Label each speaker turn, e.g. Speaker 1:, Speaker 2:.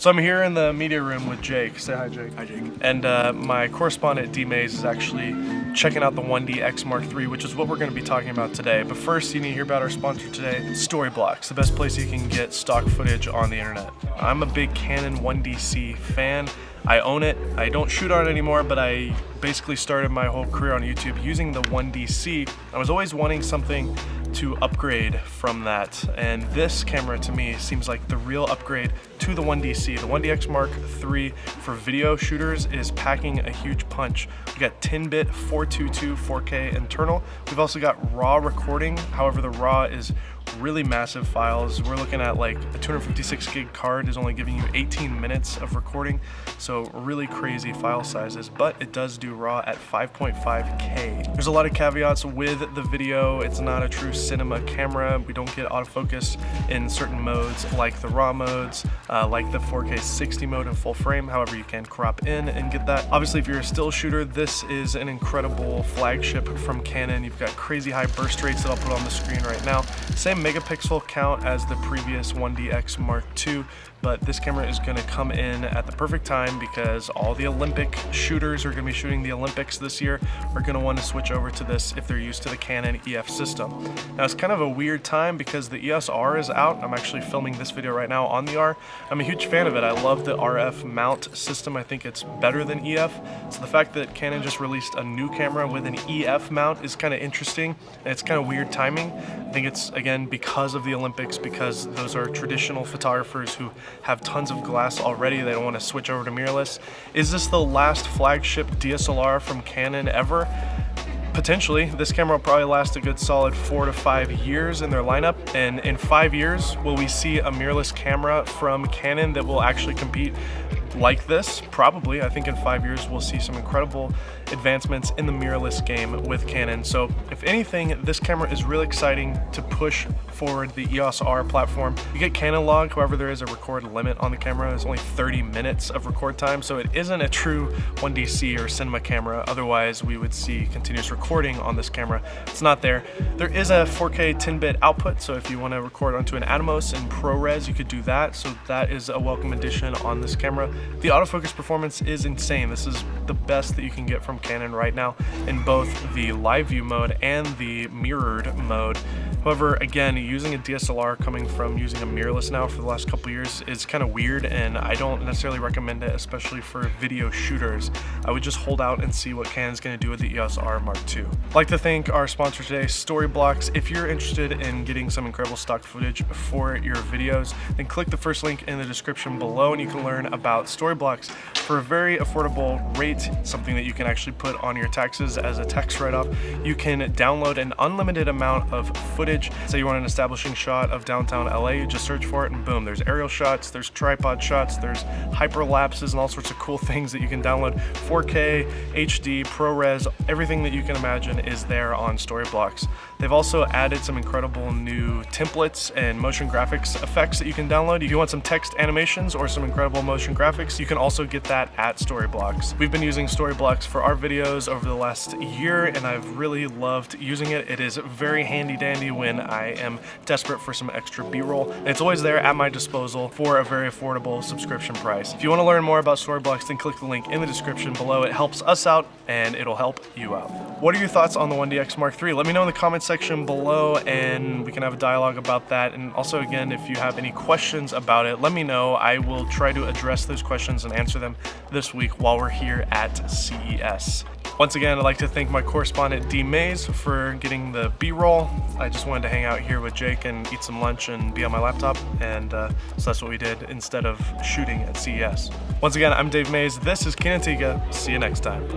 Speaker 1: So I'm here in the media room with Jake. Say hi, Jake.
Speaker 2: Hi, Jake.
Speaker 1: And my correspondent DMaze is actually checking out the 1DX Mkiii, which is what we're going to be talking about today. But first, you need to hear about our sponsor today, Storyblocks, the best place you can get stock footage on the internet. I'm a big Canon 1DX fan. I own it. I don't shoot on it anymore, but I basically started my whole career on YouTube using the 1DX. I was always wanting something to upgrade from that, and this camera to me seems like the real upgrade to the 1DX. The 1DX Mkiii for video shooters is packing a huge punch. We got 10-bit 422 4K internal. We've also got RAW recording. However, the RAW is really massive files. We're looking at like a 256 gig card is only giving you 18 minutes of recording, so really crazy file sizes, but it does do RAW at 5.5K. There's a lot of caveats with the video. It's not a true cinema camera. We don't get autofocus in certain modes like the RAW modes, like the 4K 60 mode in full frame. However, you can crop in and get that. Obviously, if you're a still shooter, this is an incredible flagship from Canon. You've got crazy high burst rates that I'll put on the screen right now. Same megapixel count as the previous 1DX Mkiii, but this camera is going to come in at the perfect time because all the Olympic shooters who are going to be shooting the Olympics this year are going to want to switch over to this if they're used to the Canon EF system. Now, it's kind of a weird time because the EOS R is out. I'm actually filming this video right now on the R. I'm a huge fan of it. I love the RF mount system. I think it's better than EF. So the fact that Canon just released a new camera with an EF mount is kind of interesting, and it's kind of weird timing. I think it's, again, because of the Olympics, because those are traditional photographers who have tons of glass already. They don't want to switch over to mirrorless. Is this the last flagship DSLR from Canon ever? Potentially. This camera will probably last a good solid 4 to 5 years in their lineup, and in 5 years will we see a mirrorless camera from Canon that will actually compete like this? Probably. I think in 5 years we'll see some incredible advancements in the mirrorless game with Canon. So if anything, this camera is really exciting to push forward the EOS R platform. You get Canon log, however there is a record limit on the camera. There's only 30 minutes of record time, so it isn't a true 1DX or cinema camera. Otherwise we would see continuous recording on this camera. It's not there. There is a 4K 10-bit output, so if you want to record onto an Atomos in ProRes, you could do that. So that is a welcome addition on this camera. The autofocus performance is insane. This is the best that you can get from Canon right now in both the live view mode and the mirrored mode. However, again, using a DSLR coming from using a mirrorless now for the last couple years is kind of weird, and I don't necessarily recommend it, especially for video shooters. I would just hold out and see what Canon's going to do with the EOS R Mkiii. I'd like to thank our sponsor today, Storyblocks. If you're interested in getting some incredible stock footage for your videos, then click the first link in the description below and you can learn about Storyblocks for a very affordable rate, something that you can actually put on your taxes as a tax write-off. You can download an unlimited amount of footage. Say you want an establishing shot of downtown LA, you just search for it and boom, there's aerial shots, there's tripod shots, there's hyperlapses and all sorts of cool things that you can download. 4K, HD, ProRes, everything that you can imagine is there on Storyblocks. They've also added some incredible new templates and motion graphics effects that you can download. If you want some text animations or some incredible motion graphics, you can also get that at Storyblocks. We've been using Storyblocks for our videos over the last year, and I've really loved using it. It is very handy dandy when I am desperate for some extra B-roll. And it's always there at my disposal for a very affordable subscription price. If you want to learn more about Storyblocks, then click the link in the description below. It helps us out and it'll help you out. What are your thoughts on the 1DX Mkiii? Let me know in the comments section below and we can have a dialogue about that. And also, again, if you have any questions about it, let me know. I will try to address those questions and answer them this week while we're here at CES. Once again, I'd like to thank my correspondent DMaze for getting the B-roll. I just wanted to hang out here with Jake and eat some lunch and be on my laptop, and so that's what we did instead of shooting at CES. Once again, I'm DMaze. This is Kinotika. See you next time.